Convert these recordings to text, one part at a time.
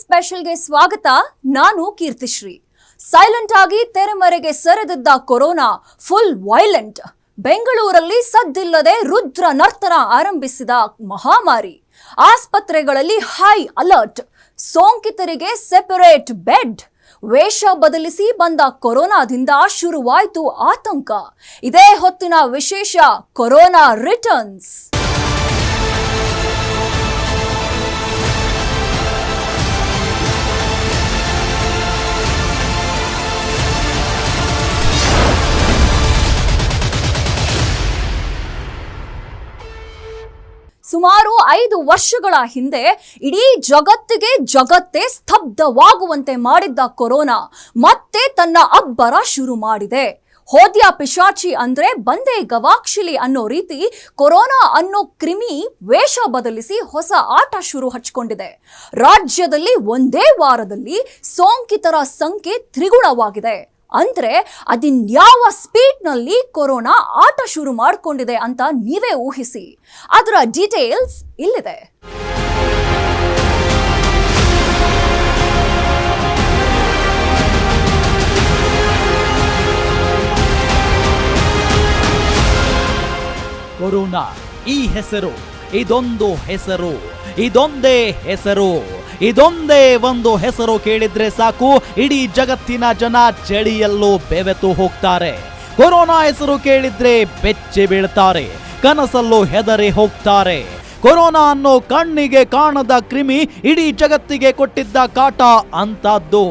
ಸ್ಪೆಷಲ್ಗೆ ಸ್ವಾಗತ. ನಾನು ಕೀರ್ತಿಶ್ರೀ. ಸೈಲೆಂಟ್ ಆಗಿ ತೆರೆಮರೆಗೆ ಸರಿದಿದ್ದ ಕೊರೋನಾ ಫುಲ್ ವೈಲೆಂಟ್. ಬೆಂಗಳೂರಲ್ಲಿ ಸದ್ದಿಲ್ಲದೆ ರುದ್ರ ನರ್ತನ ಆರಂಭಿಸಿದ ಮಹಾಮಾರಿ. ಆಸ್ಪತ್ರೆಗಳಲ್ಲಿ ಹೈ ಅಲರ್ಟ್, ಸೋಂಕಿತರಿಗೆ ಸೆಪರೇಟ್ ಬೆಡ್. ವೇಷ ಬದಲಿಸಿ ಬಂದ ಕೊರೋನಾದಿಂದ ಶುರುವಾಯಿತು ಆತಂಕ. ಇದೇ ಹೊತ್ತಿನ ವಿಶೇಷ, ಕೊರೋನಾ ರಿಟರ್ನ್ಸ್. ಸುಮಾರು 5 ವರ್ಷಗಳ ಹಿಂದೆ ಇಡೀ ಜಗತ್ತೇ ಸ್ತಬ್ಧವಾಗುವಂತೆ ಮಾಡಿದ್ದ ಕೊರೋನಾ ಮತ್ತೆ ತನ್ನ ಅಬ್ಬರ ಶುರು ಮಾಡಿದೆ. ಹೋದ್ಯಾ ಪಿಶಾಚಿ ಅಂದ್ರೆ ಬಂದೇ ಗವಾಕ್ಷಿಲಿ ಅನ್ನೋ ರೀತಿ ಕೊರೋನಾ ಅನ್ನೋ ಕ್ರಿಮಿ ವೇಷ ಬದಲಿಸಿ ಹೊಸ ಆಟ ಶುರು ಹಚ್ಕೊಂಡಿದೆ. ರಾಜ್ಯದಲ್ಲಿ ಒಂದೇ ವಾರದಲ್ಲಿ ಸೋಂಕಿತರ ಸಂಖ್ಯೆ ತ್ರಿಗುಣವಾಗಿದೆ. ಅಂದ್ರೆ ಅದಿನ್ಯಾವ ಸ್ಪೀಡ್ನಲ್ಲಿ ಕೊರೋನಾ ಆಟ ಶುರು ಮಾಡ್ಕೊಂಡಿದೆ ಅಂತ ನೀವೇ ಊಹಿಸಿ. ಅದರ ಡೀಟೇಲ್ಸ್ ಇಲ್ಲಿದೆ. ಕೊರೋನಾ, ಈ ಹೆಸರು, ಇದೊಂದು ಹೆಸರು, ಇದೊಂದೇ ಹೆಸರು, ಇದೊಂದೇ ಒಂದು ಹೆಸರು ಕೇಳಿದ್ರೆ ಸಾಕು, ಇಡೀ ಜಗತ್ತಿನ ಜನ ಚಳಿಯಲ್ಲೂ ಬೆವೆತು ಹೋಗ್ತಾರೆ. ಕೊರೋನಾ ಹೆಸರು ಕೇಳಿದ್ರೆ ಬೆಚ್ಚಿ ಬೀಳ್ತಾರೆ, ಕನಸಲ್ಲೂ ಹೆದರಿ ಹೋಗ್ತಾರೆ. ಕೊರೋನಾ ಅನ್ನೋ ಕಣ್ಣಿಗೆ ಕಾಣದ ಕ್ರಿಮಿ ಇಡೀ ಜಗತ್ತಿಗೆ ಕೊಟ್ಟಿದ್ದ ಕಾಟ ಅಂತದ್ದು.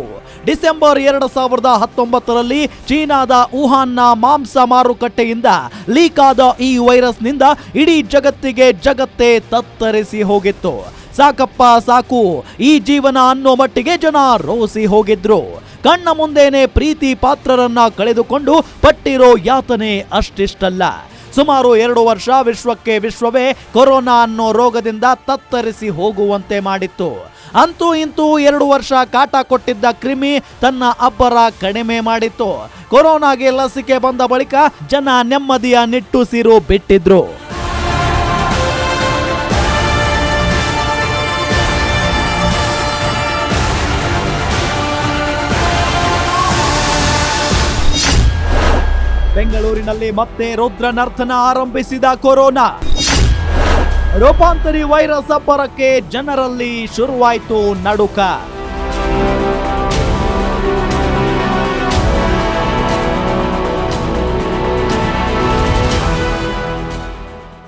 ಡಿಸೆಂಬರ್ 2019ರಲ್ಲಿ ಚೀನಾದ ವುಹಾನ್ನ ಮಾಂಸ ಮಾರುಕಟ್ಟೆಯಿಂದ ಲೀಕ್ ಆದ ಈ ವೈರಸ್ನಿಂದ ಇಡೀ ಜಗತ್ತೇ ತತ್ತರಿಸಿ ಹೋಗಿತ್ತು. ಸಾಕಪ್ಪ ಸಾಕು, ಈ ಜೀವನ ಅನ್ನೋ ಮಟ್ಟಿಗೆ ಜನ ರೋಸಿ ಹೋಗಿದ್ರು. ಕಣ್ಣ ಮುಂದೇನೆ ಪ್ರೀತಿ ಪಾತ್ರರನ್ನ ಕಳೆದುಕೊಂಡು ಪಟ್ಟಿರೋ ಯಾತನೆ ಅಷ್ಟಿಷ್ಟಲ್ಲ. ಸುಮಾರು 2 ವರ್ಷ ವಿಶ್ವವೇ ಕೊರೋನಾ ಅನ್ನೋ ರೋಗದಿಂದ ತತ್ತರಿಸಿ ಹೋಗುವಂತೆ ಮಾಡಿತ್ತು. ಅಂತೂ ಇಂತೂ 2 ವರ್ಷ ಕಾಟ ಕೊಟ್ಟಿದ್ದ ಕ್ರಿಮಿ ತನ್ನ ಅಬ್ಬರ ಕಡಿಮೆ ಮಾಡಿತ್ತು. ಕೊರೋನಾಗೆ ಲಸಿಕೆ ಬಂದ ಬಳಿಕ ಜನ ನೆಮ್ಮದಿಯ ನಿಟ್ಟುಸಿರು ಬಿಟ್ಟಿದ್ರು. ಬೆಂಗಳೂರಿನಲ್ಲಿ ಮತ್ತೆ ರುದ್ರ ನರ್ತನ ಆರಂಭಿಸಿದ ಕೊರೋನಾ. ರೂಪಾಂತರಿ ವೈರಸ್ ಅಬ್ಬರಕ್ಕೆ ಜನರಲ್ಲಿ ಶುರುವಾಯಿತು ನಡುಕ.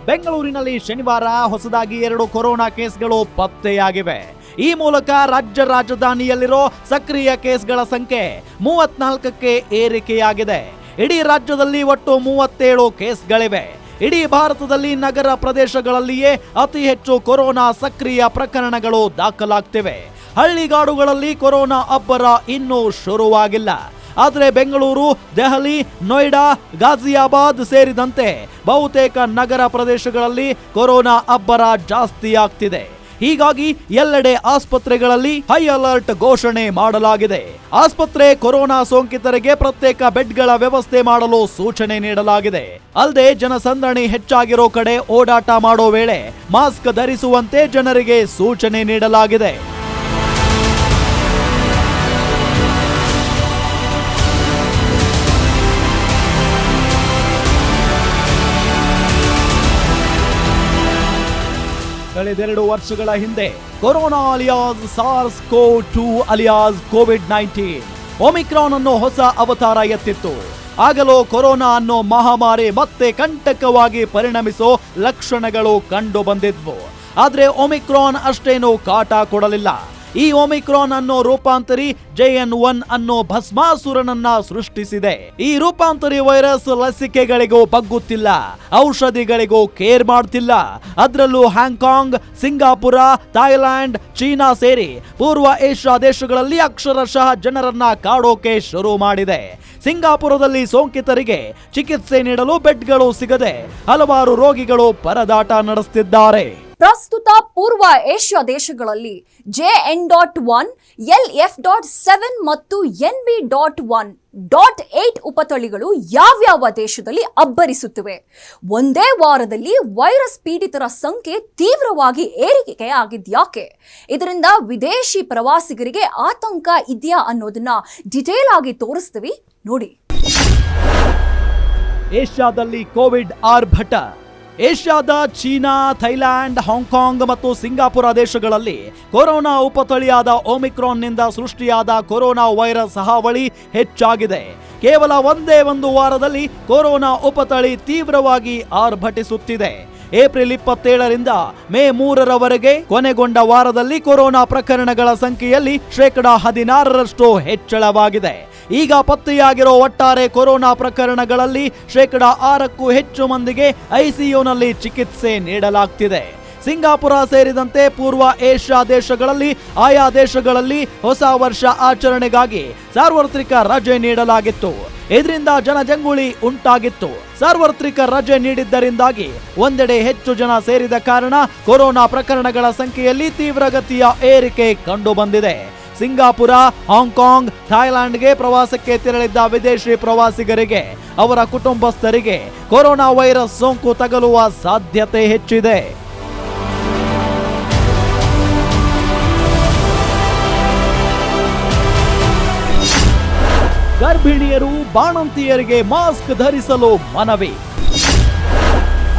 ಬೆಂಗಳೂರಿನಲ್ಲಿ ಶನಿವಾರ ಹೊಸದಾಗಿ 2 ಕೊರೋನಾ ಕೇಸ್ಗಳು ಪತ್ತೆಯಾಗಿವೆ. ಈ ಮೂಲಕ ರಾಜ್ಯ ರಾಜಧಾನಿಯಲ್ಲಿರೋ ಸಕ್ರಿಯ ಕೇಸ್ಗಳ ಸಂಖ್ಯೆ 34ಕ್ಕೆ ಏರಿಕೆಯಾಗಿದೆ. ಇಡೀ ರಾಜ್ಯದಲ್ಲಿ ಒಟ್ಟು 37 ಕೇಸ್ಗಳಿವೆ. ಇಡೀ ಭಾರತದಲ್ಲಿ ನಗರ ಪ್ರದೇಶಗಳಲ್ಲಿಯೇ ಅತಿ ಹೆಚ್ಚು ಕೊರೋನಾ ಸಕ್ರಿಯ ಪ್ರಕರಣಗಳು ದಾಖಲಾಗ್ತಿವೆ. ಹಳ್ಳಿಗಾಡುಗಳಲ್ಲಿ ಕೊರೋನಾ ಅಬ್ಬರ ಇನ್ನೂ ಶುರುವಾಗಿಲ್ಲ. ಆದರೆ ಬೆಂಗಳೂರು, ದೆಹಲಿ, ನೋಯ್ಡಾ, ಗಾಜಿಯಾಬಾದ್ ಸೇರಿದಂತೆ ಬಹುತೇಕ ನಗರ ಪ್ರದೇಶಗಳಲ್ಲಿ ಕೊರೋನಾ ಅಬ್ಬರ ಜಾಸ್ತಿ ಆಗ್ತಿದೆ. ಹೀಗಾಗಿ ಎಲ್ಲೆಡೆ ಆಸ್ಪತ್ರೆಗಳಲ್ಲಿ ಹೈ ಅಲರ್ಟ್ ಘೋಷಣೆ ಮಾಡಲಾಗಿದೆ. ಆಸ್ಪತ್ರೆ ಕೊರೋನಾ ಸೋಂಕಿತರಿಗೆ ಪ್ರತ್ಯೇಕ ಬೆಡ್ಗಳ ವ್ಯವಸ್ಥೆ ಮಾಡಲು ಸೂಚನೆ ನೀಡಲಾಗಿದೆ. ಅಲ್ಲದೆ ಜನಸಂದಣಿ ಹೆಚ್ಚಾಗಿರೋ ಕಡೆ ಓಡಾಟ ಮಾಡೋ ವೇಳೆ ಮಾಸ್ಕ್ ಧರಿಸುವಂತೆ ಜನರಿಗೆ ಸೂಚನೆ ನೀಡಲಾಗಿದೆ. ಕಳೆದೆರಡು ವರ್ಷಗಳ ಹಿಂದೆ corona alias SARS-CoV-2 alias COVID-19 Omicron ಅನ್ನೋ ಹೊಸ ಅವತಾರ ಎತ್ತಿತ್ತು. ಆಗಲೂ ಕೊರೋನಾ ಅನ್ನೋ ಮಹಾಮಾರಿ ಮತ್ತೆ ಕಂಟಕವಾಗಿ ಪರಿಣಮಿಸೋ ಲಕ್ಷಣಗಳು ಕಂಡು ಬಂದಿದ್ವು. ಆದ್ರೆ ಒಮಿಕ್ರಾನ್ ಅಷ್ಟೇನೂ ಕಾಟ ಕೊಡಲಿಲ್ಲ. ಈ ಒಮಿಕ್ರಾನ್ ಅನ್ನೋ ರೂಪಾಂತರಿ JN1 ಅನ್ನೋ ಭಸ್ಮಾಸುರನನ್ನ ಸೃಷ್ಟಿಸಿದೆ. ಈ ರೂಪಾಂತರಿ ವೈರಸ್ ಲಸಿಕೆಗಳಿಗೂ ಬಗ್ಗುತ್ತಿಲ್ಲ, ಔಷಧಿಗಳಿಗೂ ಕೇರ್ ಮಾಡ್ತಿಲ್ಲ. ಅದರಲ್ಲೂ ಹಾಂಗ್ಕಾಂಗ್, ಸಿಂಗಾಪುರ, ಥಾಯ್ಲ್ಯಾಂಡ್, ಚೀನಾ ಸೇರಿ ಪೂರ್ವ ಏಷ್ಯಾ ದೇಶಗಳಲ್ಲಿ ಅಕ್ಷರಶಃ ಜನರನ್ನ ಕಾಡೋಕೆ ಶುರು ಮಾಡಿದೆ. ಸಿಂಗಾಪುರದಲ್ಲಿ ಸೋಂಕಿತರಿಗೆ ಚಿಕಿತ್ಸೆ ನೀಡಲು ಬೆಡ್ಗಳು ಸಿಗದೆ ಹಲವಾರು ರೋಗಿಗಳು ಪರದಾಟ ನಡೆಸುತ್ತಿದ್ದಾರೆ. ಪ್ರಸ್ತುತ ಪೂರ್ವ ಏಷ್ಯಾ ದೇಶಗಳಲ್ಲಿ JN.1, LF.7 ಮತ್ತು NB.1.8 ಉಪತಳಿಗಳು ಯಾವ್ಯಾವ ದೇಶದಲ್ಲಿ ಅಬ್ಬರಿಸುತ್ತಿವೆ? ಒಂದೇ ವಾರದಲ್ಲಿ ವೈರಸ್ ಪೀಡಿತರ ಸಂಖ್ಯೆ ತೀವ್ರವಾಗಿ ಏರಿಕೆ ಆಗಿದ್ಯಾಕೆ? ಇದರಿಂದ ವಿದೇಶಿ ಪ್ರವಾಸಿಗರಿಗೆ ಆತಂಕ ಇದೆಯಾ ಅನ್ನೋದನ್ನ ಡಿಟೇಲ್ ಆಗಿ ತೋರಿಸ್ತೀವಿ ನೋಡಿ. ಏಷ್ಯಾದಲ್ಲಿ ಕೋವಿಡ್ ಆರ್ಭಟ. ಏಷ್ಯಾದ ಚೀನಾ, ಥೈಲ್ಯಾಂಡ್, ಹಾಂಗ್ಕಾಂಗ್ ಮತ್ತು ಸಿಂಗಾಪುರ ದೇಶಗಳಲ್ಲಿ ಕೊರೋನಾ ಉಪತಳಿಯಾದ ಒಮಿಕ್ರಾನ್ನಿಂದ ಸೃಷ್ಟಿಯಾದ ಕೊರೋನಾ ವೈರಸ್ ಹಾವಳಿ ಹೆಚ್ಚಾಗಿದೆ. ಕೇವಲ ಒಂದೇ ಒಂದು ವಾರದಲ್ಲಿ ಕೊರೋನಾ ಉಪತಳಿ ತೀವ್ರವಾಗಿ ಆರ್ಭಟಿಸುತ್ತಿದೆ. ಏಪ್ರಿಲ್ 27ರಿಂದ ಮೇ 3ರವರೆಗೆ ಕೊನೆಗೊಂಡ ವಾರದಲ್ಲಿ ಕೊರೋನಾ ಪ್ರಕರಣಗಳ ಸಂಖ್ಯೆಯಲ್ಲಿ 16% ಹೆಚ್ಚಳವಾಗಿದೆ. ಈಗ ಪತ್ತೆಯಾಗಿರೋ ಒಟ್ಟಾರೆ ಕೊರೋನಾ ಪ್ರಕರಣಗಳಲ್ಲಿ 6%ಕ್ಕೂ ಹೆಚ್ಚು ಮಂದಿಗೆ ಐಸಿಯುನಲ್ಲಿ ಚಿಕಿತ್ಸೆ ನೀಡಲಾಗ್ತಿದೆ. ಸಿಂಗಾಪುರ ಸೇರಿದಂತೆ ಪೂರ್ವ ಏಷ್ಯಾ ದೇಶಗಳಲ್ಲಿ ಆಯಾ ದೇಶಗಳಲ್ಲಿ ಹೊಸ ವರ್ಷ ಆಚರಣೆಗಾಗಿ ಸಾರ್ವತ್ರಿಕ ರಜೆ ನೀಡಲಾಗಿತ್ತು. ಇದರಿಂದ ಜನಜಂಗುಳಿ ಉಂಟಾಗಿತ್ತು. ಸಾರ್ವತ್ರಿಕ ರಜೆ ನೀಡಿದ್ದರಿಂದಾಗಿ ಒಂದೆಡೆ ಹೆಚ್ಚು ಜನ ಸೇರಿದ ಕಾರಣ ಕೊರೋನಾ ಪ್ರಕರಣಗಳ ಸಂಖ್ಯೆಯಲ್ಲಿ ತೀವ್ರಗತಿಯ ಏರಿಕೆ ಕಂಡುಬಂದಿದೆ. ಸಿಂಗಾಪುರ, ಹಾಂಗ್ಕಾಂಗ್, ಥಾಯ್ಲೆಂಡ್ಗೆ ಪ್ರವಾಸಕ್ಕೆ ತೆರಳಿದ್ದ ವಿದೇಶಿ ಪ್ರವಾಸಿಗರಿಗೆ ಅವರ ಕುಟುಂಬಸ್ಥರಿಗೆ ಕೊರೋನಾ ವೈರಸ್ ಸೋಂಕು ತಗುಲುವ ಸಾಧ್ಯತೆ ಹೆಚ್ಚಿದೆ. ಗರ್ಭಿಣಿಯರು, ಬಾಣಂತಿಯರಿಗೆ ಮಾಸ್ಕ್ ಧರಿಸಲು ಮನವಿ.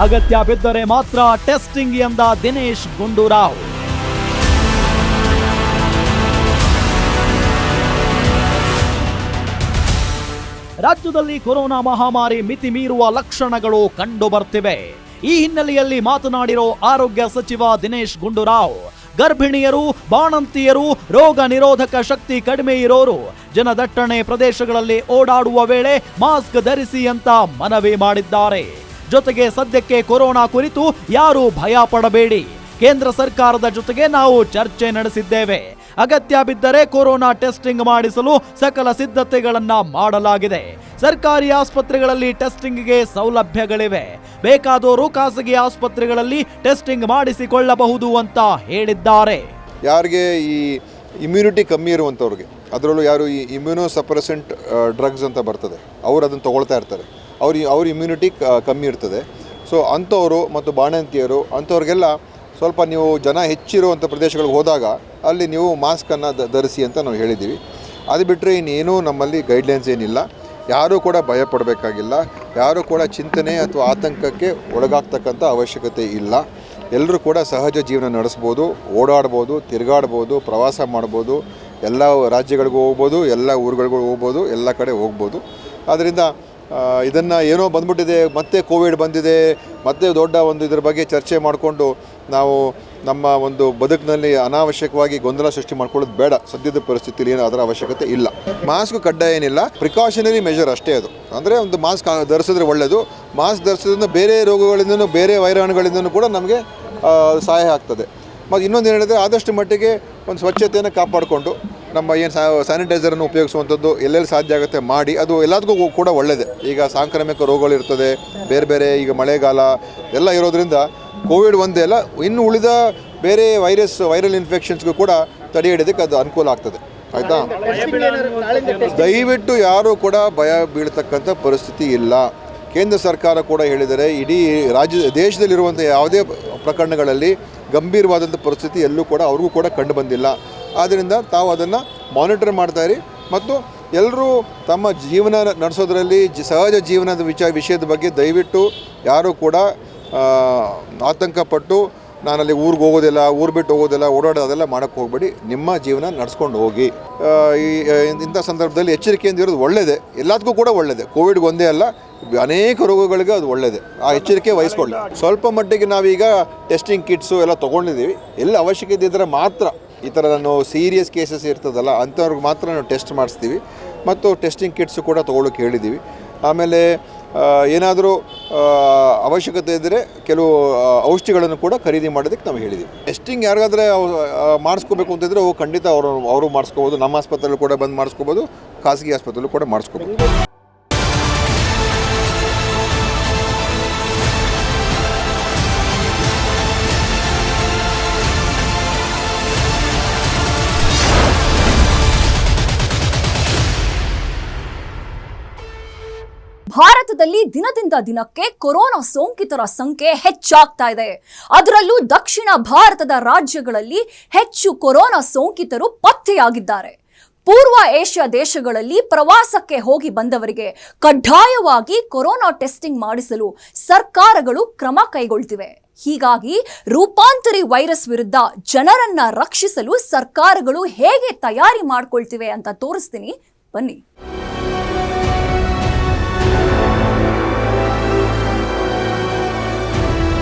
ಅಗತ್ಯ ಬಿದ್ದರೆ ಮಾತ್ರ ಟೆಸ್ಟಿಂಗ್ ಎಂದ ದಿನೇಶ್ ಗುಂಡೂರಾವ್. ರಾಜ್ಯದಲ್ಲಿ ಕೊರೋನಾ ಮಹಾಮಾರಿ ಮಿತಿ ಮೀರುವ ಲಕ್ಷಣಗಳು ಕಂಡು ಬರ್ತಿವೆ. ಈ ಹಿನ್ನೆಲೆಯಲ್ಲಿ ಮಾತನಾಡಿರೋ ಆರೋಗ್ಯ ಸಚಿವ ದಿನೇಶ್ ಗುಂಡೂರಾವ್, ಗರ್ಭಿಣಿಯರು, ಬಾಣಂತಿಯರು, ರೋಗ ನಿರೋಧಕ ಶಕ್ತಿ ಕಡಿಮೆ ಇರೋರು ಜನದಟ್ಟಣೆ ಪ್ರದೇಶಗಳಲ್ಲಿ ಓಡಾಡುವ ವೇಳೆ ಮಾಸ್ಕ್ ಧರಿಸಿ ಅಂತ ಮನವಿ ಮಾಡಿದ್ದಾರೆ. ಜೊತೆಗೆ ಸದ್ಯಕ್ಕೆ ಕೊರೋನಾ ಕುರಿತು ಯಾರೂ ಭಯ ಪಡಬೇಡಿ. ಕೇಂದ್ರ ಸರ್ಕಾರದ ಜೊತೆಗೆ ನಾವು ಚರ್ಚೆ ನಡೆಸಿದ್ದೇವೆ. ಅಗತ್ಯ ಬಿದ್ದರೆ ಕೊರೋನಾ ಟೆಸ್ಟಿಂಗ್ ಮಾಡಿಸಲು ಸಕಲ ಸಿದ್ಧತೆಗಳನ್ನ ಮಾಡಲಾಗಿದೆ. ಸರ್ಕಾರಿ ಆಸ್ಪತ್ರೆಗಳಲ್ಲಿ ಟೆಸ್ಟಿಂಗ್ಗೆ ಸೌಲಭ್ಯಗಳಿವೆ. ಬೇಕಾದವರು ಖಾಸಗಿ ಆಸ್ಪತ್ರೆಗಳಲ್ಲಿ ಟೆಸ್ಟಿಂಗ್ ಮಾಡಿಸಿಕೊಳ್ಳಬಹುದು ಅಂತ ಹೇಳಿದ್ದಾರೆ. ಯಾರಿಗೆ ಈ ಇಮ್ಯುನಿಟಿ ಕಮ್ಮಿ ಇರುವಂಥವ್ರಿಗೆ, ಅದರಲ್ಲೂ ಯಾರು ಈ ಇಮ್ಯುನೋ ಸಪ್ರೆಸೆಂಟ್ ಡ್ರಗ್ಸ್ ಅಂತ ಬರ್ತದೆ, ಅವರು ಅದನ್ನು ತಗೊಳ್ತಾ ಇರ್ತಾರೆ. ಅವ್ರ ಇಮ್ಯುನಿಟಿ ಕಮ್ಮಿ ಇರ್ತದೆ. ಸೊ ಅಂಥವರು ಮತ್ತು ಬಾಣಂತಿಯರು ಅಂಥವ್ರಿಗೆಲ್ಲ ಸ್ವಲ್ಪ ನೀವು ಜನ ಹೆಚ್ಚಿರುವಂಥ ಪ್ರದೇಶಗಳಿಗೆ ಹೋದಾಗ ಅಲ್ಲಿ ನೀವು ಮಾಸ್ಕನ್ನು ಧರಿಸಿ ಅಂತ ನಾವು ಹೇಳಿದ್ದೀವಿ. ಅದು ಬಿಟ್ಟರೆ ಇನ್ನೇನೂ ನಮ್ಮಲ್ಲಿ ಗೈಡ್ಲೈನ್ಸ್ ಏನಿಲ್ಲ. ಯಾರೂ ಕೂಡ ಭಯ ಪಡಬೇಕಾಗಿಲ್ಲ. ಯಾರೂ ಕೂಡ ಚಿಂತನೆ ಅಥವಾ ಆತಂಕಕ್ಕೆ ಒಳಗಾಗ್ತಕ್ಕಂಥ ಅವಶ್ಯಕತೆ ಇಲ್ಲ. ಎಲ್ಲರೂ ಕೂಡ ಸಹಜ ಜೀವನ ನಡೆಸ್ಬೋದು, ಓಡಾಡ್ಬೋದು, ತಿರುಗಾಡ್ಬೋದು, ಪ್ರವಾಸ ಮಾಡ್ಬೋದು, ಎಲ್ಲ ರಾಜ್ಯಗಳಿಗೂ ಹೋಗ್ಬೋದು, ಎಲ್ಲ ಊರುಗಳಿಗೂ ಹೋಗ್ಬೋದು, ಎಲ್ಲ ಕಡೆ ಹೋಗ್ಬೋದು. ಆದ್ದರಿಂದ ಇದನ್ನು ಏನೋ ಬಂದ್ಬಿಟ್ಟಿದೆ, ಮತ್ತೆ ಕೋವಿಡ್ ಬಂದಿದೆ, ಮತ್ತೆ ದೊಡ್ಡ ಒಂದು ಇದ್ರ ಬಗ್ಗೆ ಚರ್ಚೆ ಮಾಡಿಕೊಂಡು ನಾವು ನಮ್ಮ ಒಂದು ಬದುಕಿನಲ್ಲಿ ಅನಾವಶ್ಯಕವಾಗಿ ಗೊಂದಲ ಸೃಷ್ಟಿ ಮಾಡ್ಕೊಳ್ಳೋದು ಬೇಡ. ಸದ್ಯದ ಪರಿಸ್ಥಿತಿಯಲ್ಲಿ ಏನು ಅದರ ಅವಶ್ಯಕತೆ ಇಲ್ಲ. ಮಾಸ್ಕ್ ಕಡ್ಡಾಯ ಏನಿಲ್ಲ, ಪ್ರಿಕಾಷನರಿ ಮೆಷರ್ ಅಷ್ಟೇ ಅದು. ಅಂದರೆ ಒಂದು ಮಾಸ್ಕ್ ಧರಿಸಿದ್ರೆ ಒಳ್ಳೆಯದು. ಮಾಸ್ಕ್ ಧರಿಸೋದ್ರಿಂದ ಬೇರೆ ರೋಗಗಳಿಂದನೂ ಬೇರೆ ವೈರಾಣುಗಳಿಂದನೂ ಕೂಡ ನಮಗೆ ಸಹಾಯ ಆಗ್ತದೆ. ಮತ್ತು ಇನ್ನೊಂದು ಹೇಳಿದ್ರೆ ಆದಷ್ಟು ಮಟ್ಟಿಗೆ ಒಂದು ಸ್ವಚ್ಛತೆಯನ್ನು ಕಾಪಾಡಿಕೊಂಡು ನಮ್ಮ ಏನು ಸ್ಯಾನಿಟೈಸರನ್ನು ಉಪಯೋಗಿಸುವಂಥದ್ದು ಎಲ್ಲೆಲ್ಲಿ ಸಾಧ್ಯ ಆಗುತ್ತೆ ಮಾಡಿ. ಅದು ಎಲ್ಲದಕ್ಕೂ ಕೂಡ ಒಳ್ಳೆಯದೇ. ಈಗ ಸಾಂಕ್ರಾಮಿಕ ರೋಗಗಳಿರ್ತದೆ, ಬೇರೆ ಬೇರೆ ಈಗ ಮಳೆಗಾಲ ಎಲ್ಲ ಇರೋದ್ರಿಂದ ಕೋವಿಡ್ ಒಂದೇ ಅಲ್ಲ, ಇನ್ನು ಉಳಿದ ಬೇರೆ ವೈರಲ್ ಇನ್ಫೆಕ್ಷನ್ಸ್ಗೂ ಕೂಡ ತಡೆ ಹಿಡಿಯೋದಕ್ಕೆ ಅದು ಅನುಕೂಲ ಆಗ್ತದೆ. ಆಯಿತಾ? ದಯವಿಟ್ಟು ಯಾರೂ ಕೂಡ ಭಯ ಬೀಳ್ತಕ್ಕಂಥ ಪರಿಸ್ಥಿತಿ ಇಲ್ಲ. ಕೇಂದ್ರ ಸರ್ಕಾರ ಕೂಡ ಹೇಳಿದರೆ ಇಡೀ ದೇಶದಲ್ಲಿರುವಂಥ ಯಾವುದೇ ಪ್ರಕರಣಗಳಲ್ಲಿ ಗಂಭೀರವಾದಂಥ ಪರಿಸ್ಥಿತಿ ಎಲ್ಲೂ ಕೂಡ ಅವ್ರಿಗೂ ಕೂಡ ಕಂಡು ಬಂದಿಲ್ಲ. ಆದ್ದರಿಂದ ತಾವು ಅದನ್ನು ಮಾನಿಟರ್ ಮಾಡ್ತಾಯಿರಿ ಮತ್ತು ಎಲ್ಲರೂ ತಮ್ಮ ಜೀವನ ನಡೆಸೋದ್ರಲ್ಲಿ ಸಹಜ ಜೀವನದ ವಿಷಯದ ಬಗ್ಗೆ ದಯವಿಟ್ಟು ಯಾರೂ ಕೂಡ ಆತಂಕಪಟ್ಟು ನಾನಲ್ಲಿ ಊರಿಗೆ ಹೋಗೋದಿಲ್ಲ, ಊರು ಬಿಟ್ಟು ಹೋಗೋದಿಲ್ಲ, ಓಡಾಡೋದೆಲ್ಲ ಮಾಡೋಕ್ಕೆ ಹೋಗಬೇಡಿ. ನಿಮ್ಮ ಜೀವನ ನಡೆಸ್ಕೊಂಡು ಹೋಗಿ. ಇಂಥ ಸಂದರ್ಭದಲ್ಲಿ ಎಚ್ಚರಿಕೆಯಿಂದ ಇರೋದು ಒಳ್ಳೆಯದೇ, ಎಲ್ಲದಕ್ಕೂ ಕೂಡ ಒಳ್ಳೆಯದೇ. ಕೋವಿಡ್ಗೆ ಒಂದೇ ಅಲ್ಲ, ಅನೇಕ ರೋಗಗಳಿಗೆ ಅದು ಒಳ್ಳೆಯದೇ. ಆ ಎಚ್ಚರಿಕೆ ವಹಿಸ್ಕೊಳ್ಳಿ. ಸ್ವಲ್ಪ ಮಟ್ಟಿಗೆ ನಾವೀಗ ಟೆಸ್ಟಿಂಗ್ ಕಿಟ್ಸು ಎಲ್ಲ ತೊಗೊಂಡಿದ್ದೀವಿ. ಎಲ್ಲ ಅವಶ್ಯಕತೆ ಇದ್ದರೆ ಮಾತ್ರ, ಈ ಥರ ನಾನು ಸೀರಿಯಸ್ ಕೇಸಸ್ ಇರ್ತದಲ್ಲ ಅಂಥವ್ರಿಗೆ ಮಾತ್ರ ನಾವು ಟೆಸ್ಟ್ ಮಾಡಿಸ್ತೀವಿ ಮತ್ತು ಟೆಸ್ಟಿಂಗ್ ಕಿಟ್ಸು ಕೂಡ ತೊಗೊಳ್ಳೋಕೆ ಹೇಳಿದ್ದೀವಿ. ಆಮೇಲೆ ಏನಾದರೂ ಅವಶ್ಯಕತೆ ಇದ್ದರೆ ಕೆಲವು ಔಷಧಿಗಳನ್ನು ಕೂಡ ಖರೀದಿ ಮಾಡೋದಕ್ಕೆ ನಾವು ಹೇಳಿದ್ದೀವಿ. ಟೆಸ್ಟಿಂಗ್ ಯಾರಿಗಾದರೆ ಮಾಡಿಸ್ಕೋಬೇಕು ಅಂತಿದ್ರೆ ಖಂಡಿತ ಅವರು ಮಾಡಿಸ್ಕೋಬೋದು. ನಮ್ಮ ಆಸ್ಪತ್ರೆಯಲ್ಲೂ ಕೂಡ ಬಂದು ಮಾಡಿಸ್ಕೋಬೋದು, ಖಾಸಗಿ ಆಸ್ಪತ್ರೆಯಲ್ಲೂ ಕೂಡ ಮಾಡಿಸ್ಕೋಬೋದು. ದಿನದಿಂದ ದಿನಕ್ಕೆ ಕೊರೋನಾ ಸೋಂಕಿತರ ಸಂಖ್ಯೆ ಹೆಚ್ಚಾಗ್ತಾ ಇದೆ. ಅದರಲ್ಲೂ ದಕ್ಷಿಣ ಭಾರತದ ರಾಜ್ಯಗಳಲ್ಲಿ ಹೆಚ್ಚು ಕೊರೋನಾ ಸೋಂಕಿತರು ಪತ್ತೆಯಾಗಿದ್ದಾರೆ. ಪೂರ್ವ ಏಷ್ಯಾ ದೇಶಗಳಲ್ಲಿ ಪ್ರವಾಸಕ್ಕೆ ಹೋಗಿ ಬಂದವರಿಗೆ ಕಡ್ಡಾಯವಾಗಿ ಕೊರೋನಾ ಟೆಸ್ಟಿಂಗ್ ಮಾಡಿಸಲು ಸರ್ಕಾರಗಳು ಕ್ರಮ ಕೈಗೊಳ್ತಿವೆ. ಹೀಗಾಗಿ ರೂಪಾಂತರಿ ವೈರಸ್ ವಿರುದ್ಧ ಜನರನ್ನ ರಕ್ಷಿಸಲು ಸರ್ಕಾರಗಳು ಹೇಗೆ ತಯಾರಿ ಮಾಡ್ಕೊಳ್ತಿವೆ ಅಂತ ತೋರಿಸ್ತೀನಿ, ಬನ್ನಿ.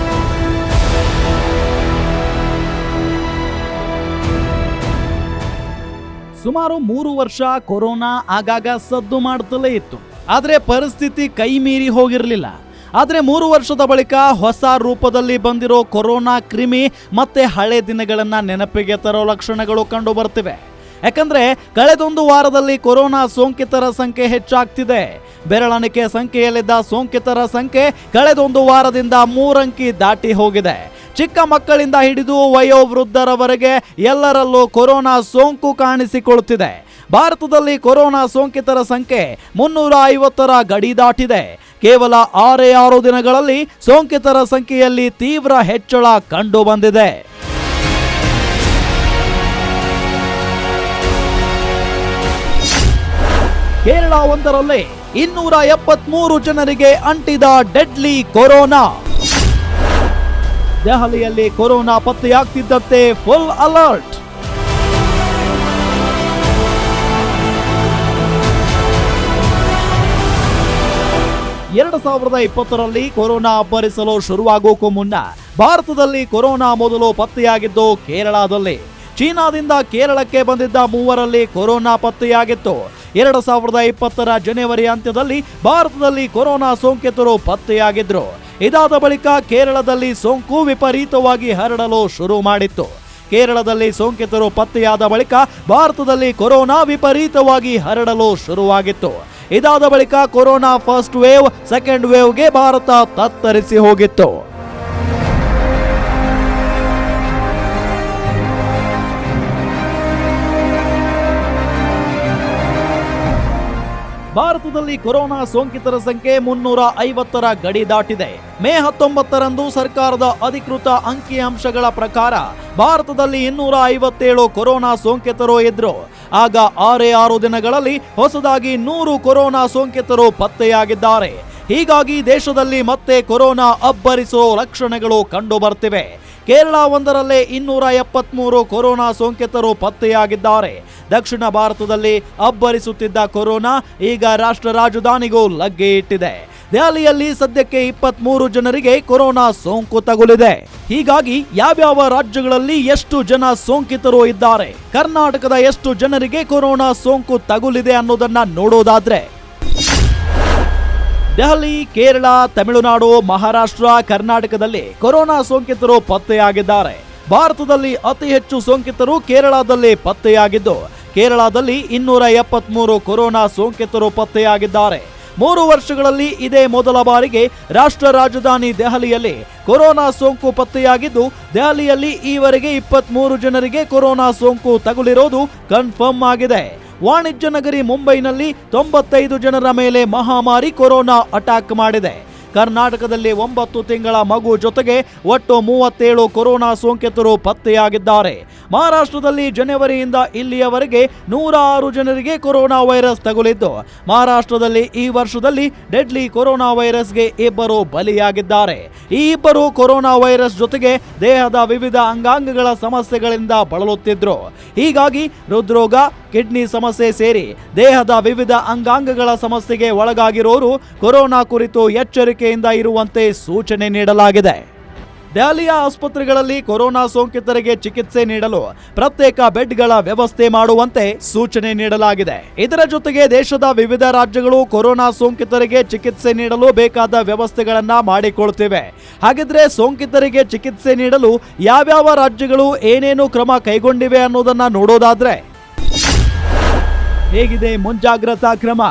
ಸುಮಾರು 3 ವರ್ಷ ಕೊರೋನಾ ಆಗಾಗ ಸದ್ದು ಮಾಡುತ್ತಲೇ ಇತ್ತು. ಆದರೆ ಪರಿಸ್ಥಿತಿ ಕೈ ಮೀರಿ ಹೋಗಿರಲಿಲ್ಲ. ಆದರೆ 3 ವರ್ಷದ ಬಳಿಕ ಹೊಸ ರೂಪದಲ್ಲಿ ಬಂದಿರೋ ಕೊರೋನಾ ಕ್ರಿಮಿ ಮತ್ತೆ ಹಳೆ ದಿನಗಳನ್ನ ನೆನಪಿಗೆ ತರೋ ಲಕ್ಷಣಗಳು ಕಂಡು ಬರ್ತಿವೆ. ಯಾಕಂದ್ರೆ ಕಳೆದೊಂದು ವಾರದಲ್ಲಿ ಕೊರೋನಾ ಸೋಂಕಿತರ ಸಂಖ್ಯೆ ಹೆಚ್ಚಾಗ್ತಿದೆ. ಬೆರಳಣಿಕೆ ಸಂಖ್ಯೆಯಲ್ಲಿದ್ದ ಸೋಂಕಿತರ ಸಂಖ್ಯೆ ಕಳೆದೊಂದು ವಾರದಿಂದ 3 ಅಂಕಿ ದಾಟಿ ಹೋಗಿದೆ. ಚಿಕ್ಕ ಮಕ್ಕಳಿಂದ ಹಿಡಿದು ವಯೋವೃದ್ಧರವರೆಗೆ ಎಲ್ಲರಲ್ಲೂ ಕೊರೋನಾ ಸೋಂಕು ಕಾಣಿಸಿಕೊಳ್ಳುತ್ತಿದೆ. ಭಾರತದಲ್ಲಿ ಕೊರೋನಾ ಸೋಂಕಿತರ ಸಂಖ್ಯೆ 350ರ ಗಡಿ ದಾಟಿದೆ. ಕೇವಲ 6 ದಿನಗಳಲ್ಲಿ ಸೋಂಕಿತರ ಸಂಖ್ಯೆಯಲ್ಲಿ ತೀವ್ರ ಹೆಚ್ಚಳ ಕಂಡು ಬಂದಿದೆ. ಕೇರಳ ಒಂದರಲ್ಲೇ 273 ಜನರಿಗೆ ಅಂಟಿದ ಡೆಡ್ಲಿ ಕೊರೋನಾ. ದೆಹಲಿಯಲ್ಲಿ ಕೊರೋನಾ ಪತ್ತೆಯಾಗ್ತಿದ್ದಂತೆ ಫುಲ್ ಅಲರ್ಟ್. ಎರಡು 2020ರಲ್ಲಿ ಕೊರೋನಾ ಅಬ್ಬರಿಸಲು ಶುರುವಾಗೋಕ್ಕೂ ಮುನ್ನ ಭಾರತದಲ್ಲಿ ಕೊರೋನಾ ಮೊದಲು ಪತ್ತೆಯಾಗಿದ್ದು ಕೇರಳದಲ್ಲಿ. ಚೀನಾದಿಂದ ಕೇರಳಕ್ಕೆ ಬಂದಿದ್ದ 3ರಲ್ಲಿ ಕೊರೋನಾ ಪತ್ತೆಯಾಗಿತ್ತು. 2020ರ ಜನವರಿ ಅಂತ್ಯದಲ್ಲಿ ಭಾರತದಲ್ಲಿ ಕೊರೋನಾ ಸೋಂಕಿತರು ಪತ್ತೆಯಾಗಿದ್ರು. ಇದಾದ ಬಳಿಕ ಕೇರಳದಲ್ಲಿ ಸೋಂಕು ವಿಪರೀತವಾಗಿ ಹರಡಲು ಶುರು ಮಾಡಿತ್ತು. ಕೇರಳದಲ್ಲಿ ಸೋಂಕಿತರು ಪತ್ತೆಯಾದ ಬಳಿಕ ಭಾರತದಲ್ಲಿ ಕೊರೋನಾ ವಿಪರೀತವಾಗಿ ಹರಡಲು ಶುರುವಾಗಿತ್ತು. ಇದಾದ ಬಳಿಕ ಕೊರೋನಾ ಫಸ್ಟ್ ವೇವ್, ಸೆಕೆಂಡ್ ವೇವ್ಗೆ ಭಾರತ ತತ್ತರಿಸಿ ಹೋಗಿತ್ತು. ಭಾರತದಲ್ಲಿ ಕೊರೋನಾ ಸೋಂಕಿತರ ಸಂಖ್ಯೆ 350ರ ಗಡಿ ದಾಟಿದೆ. ಮೇ 19ರಂದು ಸರ್ಕಾರದ ಅಧಿಕೃತ ಅಂಕಿಅಂಶಗಳ ಪ್ರಕಾರ ಭಾರತದಲ್ಲಿ 257 ಕೊರೋನಾ ಸೋಂಕಿತರು ಇದ್ರು. ಆಗ 6 ದಿನಗಳಲ್ಲಿ ಹೊಸದಾಗಿ 100 ಕೊರೋನಾ ಸೋಂಕಿತರು ಪತ್ತೆಯಾಗಿದ್ದಾರೆ. ಹೀಗಾಗಿ ದೇಶದಲ್ಲಿ ಮತ್ತೆ ಕೊರೋನಾ ಅಬ್ಬರಿಸುವ ಲಕ್ಷಣಗಳು ಕಂಡು ಬರ್ತಿವೆ. ಕೇರಳ ಒಂದರಲ್ಲೇ 273 ಕೊರೋನಾ ಸೋಂಕಿತರು ಪತ್ತೆಯಾಗಿದ್ದಾರೆ. ದಕ್ಷಿಣ ಭಾರತದಲ್ಲಿ ಅಬ್ಬರಿಸುತ್ತಿದ್ದ ಕೊರೋನಾ ಈಗ ರಾಷ್ಟ್ರ ರಾಜಧಾನಿಗೂ ಲಗ್ಗೆ ಇಟ್ಟಿದೆ. ದೆಹಲಿಯಲ್ಲಿ ಸದ್ಯಕ್ಕೆ 23 ಜನರಿಗೆ ಕೊರೋನಾ ಸೋಂಕು ತಗುಲಿದೆ. ಹೀಗಾಗಿ ಯಾವ್ಯಾವ ರಾಜ್ಯಗಳಲ್ಲಿ ಎಷ್ಟು ಜನ ಸೋಂಕಿತರು ಇದ್ದಾರೆ, ಕರ್ನಾಟಕದ ಎಷ್ಟು ಜನರಿಗೆ ಕೊರೋನಾ ಸೋಂಕು ತಗುಲಿದೆ ಅನ್ನೋದನ್ನ ನೋಡೋದಾದ್ರೆ, ದೆಹಲಿ, ಕೇರಳ, ತಮಿಳುನಾಡು, ಮಹಾರಾಷ್ಟ್ರ, ಕರ್ನಾಟಕದಲ್ಲಿ ಕೊರೋನಾ ಸೋಂಕಿತರು ಪತ್ತೆಯಾಗಿದ್ದಾರೆ. ಭಾರತದಲ್ಲಿ ಅತಿ ಹೆಚ್ಚು ಸೋಂಕಿತರು ಕೇರಳದಲ್ಲಿ ಪತ್ತೆಯಾಗಿದ್ದು, ಕೇರಳದಲ್ಲಿ 273 ಕೊರೋನಾ ಸೋಂಕಿತರು ಪತ್ತೆಯಾಗಿದ್ದಾರೆ. 3 ವರ್ಷಗಳಲ್ಲಿ ಇದೇ ಮೊದಲ ಬಾರಿಗೆ ರಾಷ್ಟ್ರ ರಾಜಧಾನಿ ದೆಹಲಿಯಲ್ಲಿ ಕೊರೋನಾ ಸೋಂಕು ಪತ್ತೆಯಾಗಿದ್ದು, ದೆಹಲಿಯಲ್ಲಿ ಈವರೆಗೆ 23 ಜನರಿಗೆ ಕೊರೋನಾ ಸೋಂಕು ತಗುಲಿರೋದು ಕನ್ಫರ್ಮ್ ಆಗಿದೆ. ವಾಣಿಜ್ಯ ನಗರಿ ಮುಂಬೈನಲ್ಲಿ 95 ಜನರ ಮೇಲೆ ಮಹಾಮಾರಿ ಕೊರೋನಾ ಅಟ್ಯಾಕ್ ಮಾಡಿದೆ. ಕರ್ನಾಟಕದಲ್ಲಿ 9 ತಿಂಗಳ ಮಗು ಜೊತೆಗೆ ಒಟ್ಟು 37 ಕೊರೋನಾ ಸೋಂಕಿತರು ಪತ್ತೆಯಾಗಿದ್ದಾರೆ. ಮಹಾರಾಷ್ಟ್ರದಲ್ಲಿ ಜನವರಿಯಿಂದ ಇಲ್ಲಿಯವರೆಗೆ 106 ಜನರಿಗೆ ಕೊರೋನಾ ವೈರಸ್ ತಗುಲಿದ್ದು, ಮಹಾರಾಷ್ಟ್ರದಲ್ಲಿ ಈ ವರ್ಷದಲ್ಲಿ ಡೆಡ್ಲಿ ಕೊರೋನಾ ವೈರಸ್ಗೆ 2 ಬಲಿಯಾಗಿದ್ದಾರೆ. ಈ 2 ಕೊರೋನಾ ವೈರಸ್ ಜೊತೆಗೆ ದೇಹದ ವಿವಿಧ ಅಂಗಾಂಗಗಳ ಸಮಸ್ಯೆಗಳಿಂದ ಬಳಲುತ್ತಿದ್ರು. ಹೀಗಾಗಿ ಹೃದ್ರೋಗ, ಕಿಡ್ನಿ ಸಮಸ್ಯೆ ಸೇರಿ ದೇಹದ ವಿವಿಧ ಅಂಗಾಂಗಗಳ ಸಮಸ್ಯೆಗೆ ಒಳಗಾಗಿರೋರು ಕೊರೋನಾ ಕುರಿತು ಎಚ್ಚರಿಕೆಯಿಂದ ಇರುವಂತೆ ಸೂಚನೆ ನೀಡಲಾಗಿದೆ. ದೆಹಲಿಯ ಆಸ್ಪತ್ರೆಗಳಲ್ಲಿ ಕೊರೋನಾ ಸೋಂಕಿತರಿಗೆ ಚಿಕಿತ್ಸೆ ನೀಡಲು ಪ್ರತ್ಯೇಕ ಬೆಡ್ಗಳ ವ್ಯವಸ್ಥೆ ಮಾಡುವಂತೆ ಸೂಚನೆ ನೀಡಲಾಗಿದೆ. ಇದರ ಜೊತೆಗೆ ದೇಶದ ವಿವಿಧ ರಾಜ್ಯಗಳು ಕೊರೋನಾ ಸೋಂಕಿತರಿಗೆ ಚಿಕಿತ್ಸೆ ನೀಡಲು ಬೇಕಾದ ವ್ಯವಸ್ಥೆಗಳನ್ನ ಮಾಡಿಕೊಳ್ತಿವೆ. ಹಾಗಿದ್ರೆ ಸೋಂಕಿತರಿಗೆ ಚಿಕಿತ್ಸೆ ನೀಡಲು ಯಾವ್ಯಾವ ರಾಜ್ಯಗಳು ಏನೇನು ಕ್ರಮ ಕೈಗೊಂಡಿವೆ ಅನ್ನೋದನ್ನ ನೋಡೋದಾದ್ರೆ, ಹೇಗಿದೆ ಮುಂಜಾಗ್ರತಾ ಕ್ರಮ?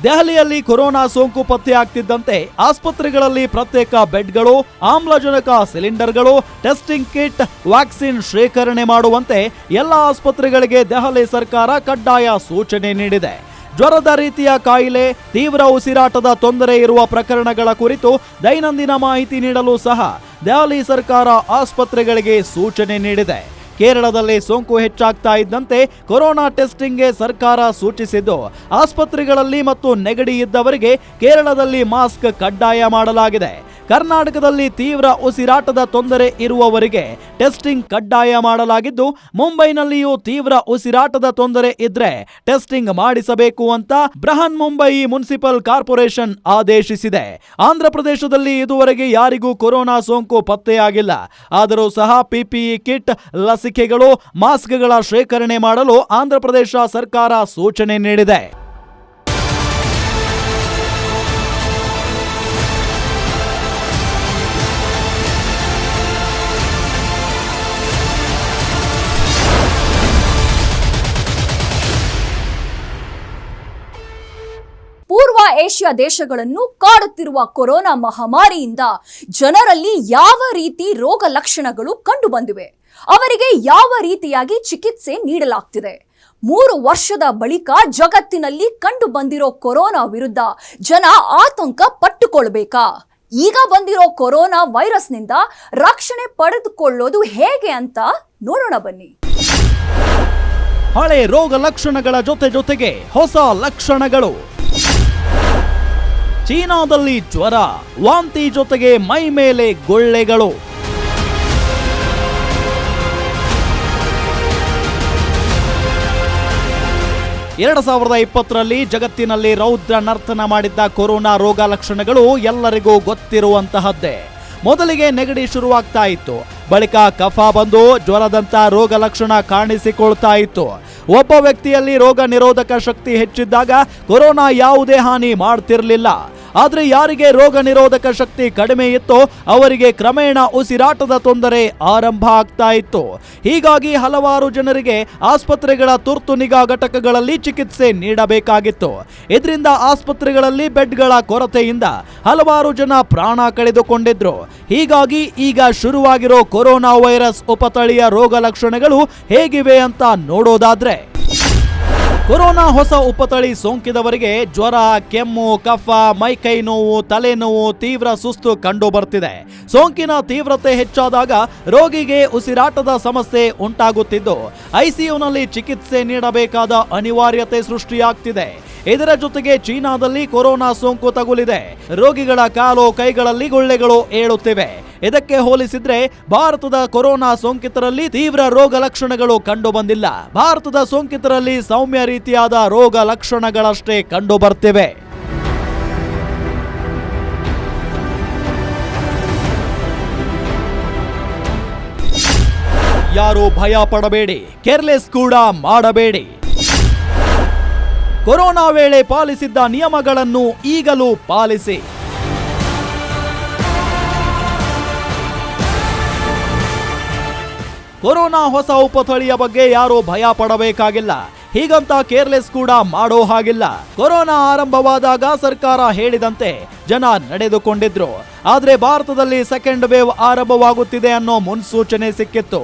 ದೆಹಲಿಯಲ್ಲಿ ಕೊರೋನಾ ಸೋಂಕು ಪತ್ತೆಯಾಗ್ತಿದ್ದಂತೆ ಆಸ್ಪತ್ರೆಗಳಲ್ಲಿ ಪ್ರತ್ಯೇಕ ಬೆಡ್ಗಳು, ಆಮ್ಲಜನಕ ಸಿಲಿಂಡರ್ಗಳು, ಟೆಸ್ಟಿಂಗ್ ಕಿಟ್, ವ್ಯಾಕ್ಸಿನ್ ಶೇಖರಣೆ ಮಾಡುವಂತೆ ಎಲ್ಲ ಆಸ್ಪತ್ರೆಗಳಿಗೆ ದೆಹಲಿ ಸರ್ಕಾರ ಕಡ್ಡಾಯ ಸೂಚನೆ ನೀಡಿದೆ. ಜ್ವರದ ರೀತಿಯ ಕಾಯಿಲೆ, ತೀವ್ರ ಉಸಿರಾಟದ ತೊಂದರೆ ಇರುವ ಪ್ರಕರಣಗಳ ಕುರಿತು ದೈನಂದಿನ ಮಾಹಿತಿ ನೀಡಲು ಸಹ ದೆಹಲಿ ಸರ್ಕಾರ ಆಸ್ಪತ್ರೆಗಳಿಗೆ ಸೂಚನೆ ನೀಡಿದೆ. ಕೇರಳದಲ್ಲಿ ಸೋಂಕು ಹೆಚ್ಚಾಗ್ತಾ ಇದ್ದಂತೆ ಕೊರೋನಾ ಟೆಸ್ಟಿಂಗ್ಗೆ ಸರ್ಕಾರ ಸೂಚಿಸಿದ್ದು, ಆಸ್ಪತ್ರೆಗಳಲ್ಲಿ ಮತ್ತು ನೆಗಡಿ ಇದ್ದವರಿಗೆ ಕೇರಳದಲ್ಲಿ ಮಾಸ್ಕ್ ಕಡ್ಡಾಯ ಮಾಡಲಾಗಿದೆ. ಕರ್ನಾಟಕದಲ್ಲಿ ತೀವ್ರ ಉಸಿರಾಟದ ತೊಂದರೆ ಇರುವವರಿಗೆ ಟೆಸ್ಟಿಂಗ್ ಕಡ್ಡಾಯ ಮಾಡಲಾಗಿದ್ದು, ಮುಂಬೈನಲ್ಲಿಯೂ ತೀವ್ರ ಉಸಿರಾಟದ ತೊಂದರೆ ಇದ್ರೆ ಟೆಸ್ಟಿಂಗ್ ಮಾಡಿಸಬೇಕು ಅಂತ ಬೃಹನ್ ಮುಂಬೈ ಮುನ್ಸಿಪಲ್ ಕಾರ್ಪೊರೇಷನ್ ಆದೇಶಿಸಿದೆ. ಆಂಧ್ರಪ್ರದೇಶದಲ್ಲಿ ಇದುವರೆಗೆ ಯಾರಿಗೂ ಕೊರೋನಾ ಸೋಂಕು ಪತ್ತೆಯಾಗಿಲ್ಲ. ಆದರೂ ಸಹ ಪಿಪಿಇ ಕಿಟ್, ಲಸಿಕೆಗಳು, ಮಾಸ್ಕ್ಗಳ ಶೇಖರಣೆ ಮಾಡಲು ಆಂಧ್ರಪ್ರದೇಶ ಸರ್ಕಾರ ಸೂಚನೆ ನೀಡಿದೆ. ಪೂರ್ವ ಏಷ್ಯಾ ದೇಶಗಳನ್ನು ಕಾಡುತ್ತಿರುವ ಕೊರೋನಾ ಮಹಾಮಾರಿಯಿಂದ ಜನರಲ್ಲಿ ಯಾವ ರೀತಿ ರೋಗ ಲಕ್ಷಣಗಳು ಕಂಡು ಬಂದಿವೆ, ಅವರಿಗೆ ಯಾವ ರೀತಿಯಾಗಿ ಚಿಕಿತ್ಸೆ ನೀಡಲಾಗ್ತಿದೆ, 3 ವರ್ಷದ ಬಳಿಕ ಜಗತ್ತಿನಲ್ಲಿ ಕಂಡು ಬಂದಿರೋ ಕೊರೋನಾ ವಿರುದ್ಧ ಜನ ಆತಂಕ ಪಟ್ಟುಕೊಳ್ಬೇಕಾ? ಈಗ ಬಂದಿರೋ ಕೊರೋನಾ ವೈರಸ್ನಿಂದ ರಕ್ಷಣೆ ಪಡೆದುಕೊಳ್ಳೋದು ಹೇಗೆ ಅಂತ ನೋಡೋಣ ಬನ್ನಿ. ಹಳೆ ರೋಗ ಲಕ್ಷಣಗಳ ಜೊತೆಗೆ ಹೊಸ ಲಕ್ಷಣಗಳು. ಚೀನಾದಲ್ಲಿ ಜ್ವರ, ವಾಂತಿ ಜೊತೆಗೆ ಮೈ ಮೇಲೆ ಗುಳ್ಳೆಗಳು. ಎರಡು 2020ರಲ್ಲಿ ಜಗತ್ತಿನಲ್ಲಿ ರೌದ್ರ ನರ್ತನ ಮಾಡಿದ್ದ ಕೊರೋನಾ ರೋಗ ಲಕ್ಷಣಗಳು ಎಲ್ಲರಿಗೂ ಗೊತ್ತಿರುವಂತಹದ್ದೇ. ಮೊದಲಿಗೆ ನೆಗಡಿ ಶುರುವಾಗ್ತಾ ಇತ್ತು, ಬಳಿಕ ಕಫ ಬಂದು ಜ್ವರದಂತ ರೋಗ ಲಕ್ಷಣ ಕಾಣಿಸಿಕೊಳ್ತಾ ಇತ್ತು. ಒಬ್ಬ ವ್ಯಕ್ತಿಯಲ್ಲಿ ರೋಗ ನಿರೋಧಕ ಶಕ್ತಿ ಹೆಚ್ಚಿದ್ದಾಗ ಕೊರೋನಾ ಯಾವುದೇ ಹಾನಿ ಮಾಡ್ತಿರ್ಲಿಲ್ಲ. ಆದ್ರೆ ಯಾರಿಗೆ ರೋಗ ನಿರೋಧಕ ಶಕ್ತಿ ಕಡಿಮೆ ಇತ್ತೋ ಅವರಿಗೆ ಕ್ರಮೇಣ ಉಸಿರಾಟದ ತೊಂದರೆ ಆರಂಭ ಆಗ್ತಾ ಇತ್ತು. ಹೀಗಾಗಿ ಹಲವಾರು ಜನರಿಗೆ ಆಸ್ಪತ್ರೆಗಳ ತುರ್ತು ನಿಗಾ ಘಟಕಗಳಲ್ಲಿ ಚಿಕಿತ್ಸೆ ನೀಡಬೇಕಾಗಿತ್ತು. ಇದರಿಂದ ಆಸ್ಪತ್ರೆಗಳಲ್ಲಿ ಬೆಡ್ಗಳ ಕೊರತೆಯಿಂದ ಹಲವಾರು ಜನ ಪ್ರಾಣ ಕಳೆದುಕೊಂಡಿದ್ರು. ಹೀಗಾಗಿ ಈಗ ಶುರುವಾಗಿರೋ ಕೊರೋನಾ ವೈರಸ್ ಉಪತಳಿಯ ರೋಗ ಲಕ್ಷಣಗಳು ಹೇಗಿವೆ ಅಂತ ನೋಡೋದಾದ್ರೆ, ಕೊರೋನಾ ಹೊಸ ಉಪತಳಿ ಸೋಂಕಿದವರಿಗೆ ಜ್ವರ, ಕೆಮ್ಮು, ಕಫ, ಮೈಕೈ ನೋವು, ತಲೆನೋವು, ತೀವ್ರ ಸುಸ್ತು ಕಂಡು ಬರ್ತಿದೆ. ಸೋಂಕಿನ ತೀವ್ರತೆ ಹೆಚ್ಚಾದಾಗ ರೋಗಿಗೆ ಉಸಿರಾಟದ ಸಮಸ್ಯೆ ಉಂಟಾಗುತ್ತಿದ್ದು, ಐಸಿಯುನಲ್ಲಿ ಚಿಕಿತ್ಸೆ ನೀಡಬೇಕಾದ ಅನಿವಾರ್ಯತೆ ಸೃಷ್ಟಿಯಾಗ್ತಿದೆ. ಇದರ ಜೊತೆಗೆ ಚೀನಾದಲ್ಲಿ ಕೊರೋನಾ ಸೋಂಕು ತಗುಲಿದೆ. ರೋಗಿಗಳ ಕಾಲು ಕೈಗಳಲ್ಲಿ ಗುಳ್ಳೆಗಳು ಏಳುತ್ತಿವೆ. ಇದಕ್ಕೆ ಹೋಲಿಸಿದ್ರೆ ಭಾರತದ ಕೊರೋನಾ ಸೋಂಕಿತರಲ್ಲಿ ತೀವ್ರ ರೋಗ ಲಕ್ಷಣಗಳು ಕಂಡು ಬಂದಿಲ್ಲ. ಭಾರತದ ಸೋಂಕಿತರಲ್ಲಿ ಸೌಮ್ಯ ರೀತಿಯಾದ ರೋಗ ಲಕ್ಷಣಗಳಷ್ಟೇ ಕಂಡು ಬರ್ತಿವೆ. ಯಾರು ಭಯ ಪಡಬೇಡಿ, ಕೇರ್ಲೆಸ್ ಕೂಡ ಮಾಡಬೇಡಿ. ಕೊರೋನಾ ವೇಳೆ ಪಾಲಿಸಿದ್ದ ನಿಯಮಗಳನ್ನು ಈಗಲೂ ಪಾಲಿಸಿ. ಕೊರೋನಾ ಹೊಸ ಉಪತಳಿಯ ಬಗ್ಗೆ ಯಾರೂ ಭಯ ಪಡಬೇಕಾಗಿಲ್ಲ. ಹೀಗಂತ ಕೇರ್ಲೆಸ್ ಕೂಡ ಮಾಡೋ ಹಾಗಿಲ್ಲ. ಕೊರೋನಾ ಆರಂಭವಾದಾಗ ಸರ್ಕಾರ ಹೇಳಿದಂತೆ ಜನ ನಡೆದುಕೊಂಡಿದ್ರು. ಆದ್ರೆ ಭಾರತದಲ್ಲಿ ಸೆಕೆಂಡ್ ವೇವ್ ಆರಂಭವಾಗುತ್ತಿದೆ ಅನ್ನೋ ಮುನ್ಸೂಚನೆ ಸಿಕ್ಕಿತ್ತು.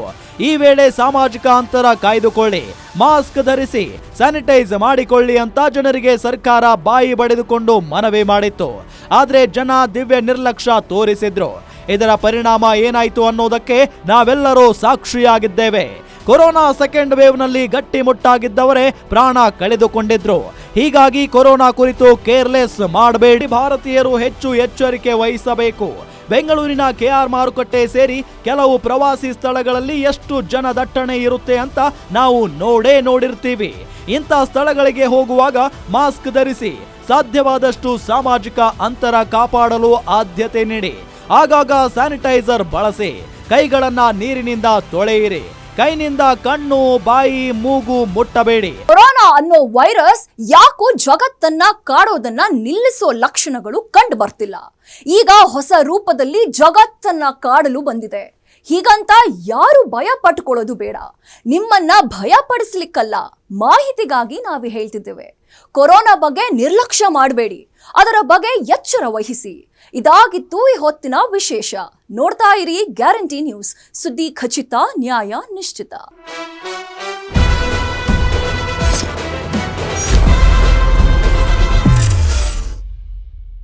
ಈ ವೇಳೆ ಸಾಮಾಜಿಕ ಅಂತರ ಕಾಯ್ದುಕೊಳ್ಳಿ, ಮಾಸ್ಕ್ ಧರಿಸಿ, ಸ್ಯಾನಿಟೈಸ್ ಮಾಡಿಕೊಳ್ಳಿ ಅಂತ ಜನರಿಗೆ ಸರ್ಕಾರ ಬಾಯಿ ಬಡಿದುಕೊಂಡು ಮನವಿ ಮಾಡಿತ್ತು. ಆದ್ರೆ ಜನ ದಿವ್ಯ ನಿರ್ಲಕ್ಷ್ಯ ತೋರಿಸಿದ್ರು. ಇದರ ಪರಿಣಾಮ ಏನಾಯ್ತು ಅನ್ನೋದಕ್ಕೆ ನಾವೆಲ್ಲರೂ ಸಾಕ್ಷಿಯಾಗಿದ್ದೇವೆ. ಕೊರೋನಾ ಸೆಕೆಂಡ್ ವೇವ್ನಲ್ಲಿ ಗಟ್ಟಿಮುಟ್ಟಾಗಿದ್ದವರೇ ಪ್ರಾಣ ಕಳೆದುಕೊಂಡಿದ್ರು. ಹೀಗಾಗಿ ಕೊರೋನಾ ಕುರಿತು ಕೇರ್ಲೆಸ್ ಮಾಡಬೇಡಿ. ಭಾರತೀಯರು ಹೆಚ್ಚು ಎಚ್ಚರಿಕೆ ವಹಿಸಬೇಕು. ಬೆಂಗಳೂರಿನ ಕೆಆರ್ ಮಾರುಕಟ್ಟೆ ಸೇರಿ ಕೆಲವು ಪ್ರವಾಸಿ ಸ್ಥಳಗಳಲ್ಲಿ ಎಷ್ಟು ಜನ ದಟ್ಟಣೆ ಇರುತ್ತೆ ಅಂತ ನಾವು ನೋಡಿರ್ತೀವಿ. ಇಂಥ ಸ್ಥಳಗಳಿಗೆ ಹೋಗುವಾಗ ಮಾಸ್ಕ್ ಧರಿಸಿ, ಸಾಧ್ಯವಾದಷ್ಟು ಸಾಮಾಜಿಕ ಅಂತರ ಕಾಪಾಡಲು ಆದ್ಯತೆ ನೀಡಿ. ಆಗಾಗ ಸ್ಯಾನಿಟೈಸರ್ ಬಳಸಿ, ಕೈಗಳನ್ನ ನೀರಿನಿಂದ ತೊಳೆಯಿರಿ. ಕೈನಿಂದ ಕಣ್ಣು, ಬಾಯಿ, ಮೂಗು ಮುಟ್ಟಬೇಡಿ. ಕೊರೋನಾ ಅನ್ನೋ ವೈರಸ್ ಯಾಕೋ ಜಗತ್ತನ್ನ ಕಾಡೋದನ್ನ ನಿಲ್ಲಿಸೋ ಲಕ್ಷಣಗಳು ಕಂಡು ಬರ್ತಿಲ್ಲ. ಈಗ ಹೊಸ ರೂಪದಲ್ಲಿ ಜಗತ್ತನ್ನ ಕಾಡಲು ಬಂದಿದೆ. ಹೀಗಂತ ಯಾರು ಭಯ ಪಟ್ಟುಕೊಳ್ಳೋದು ಬೇಡ. ನಿಮ್ಮನ್ನ ಭಯ ಪಡಿಸ್ಲಿಕ್ಕಲ್ಲ, ಮಾಹಿತಿಗಾಗಿ ನಾವು ಹೇಳ್ತಿದ್ದೇವೆ. ಕೊರೋನಾ ಬಗ್ಗೆ ನಿರ್ಲಕ್ಷ್ಯ ಮಾಡಬೇಡಿ, ಅದರ ಬಗ್ಗೆ ಎಚ್ಚರ ವಹಿಸಿ. ಇದಾಗಿತ್ತು ಈ ಹೊತ್ತಿನ ವಿಶೇಷ. ನೋಡ್ತಾ ಇರಿ ಗ್ಯಾರಂಟಿ ನ್ಯೂಸ್, ಸುದ್ದಿ ಖಚಿತ, ನ್ಯಾಯ ನಿಶ್ಚಿತ.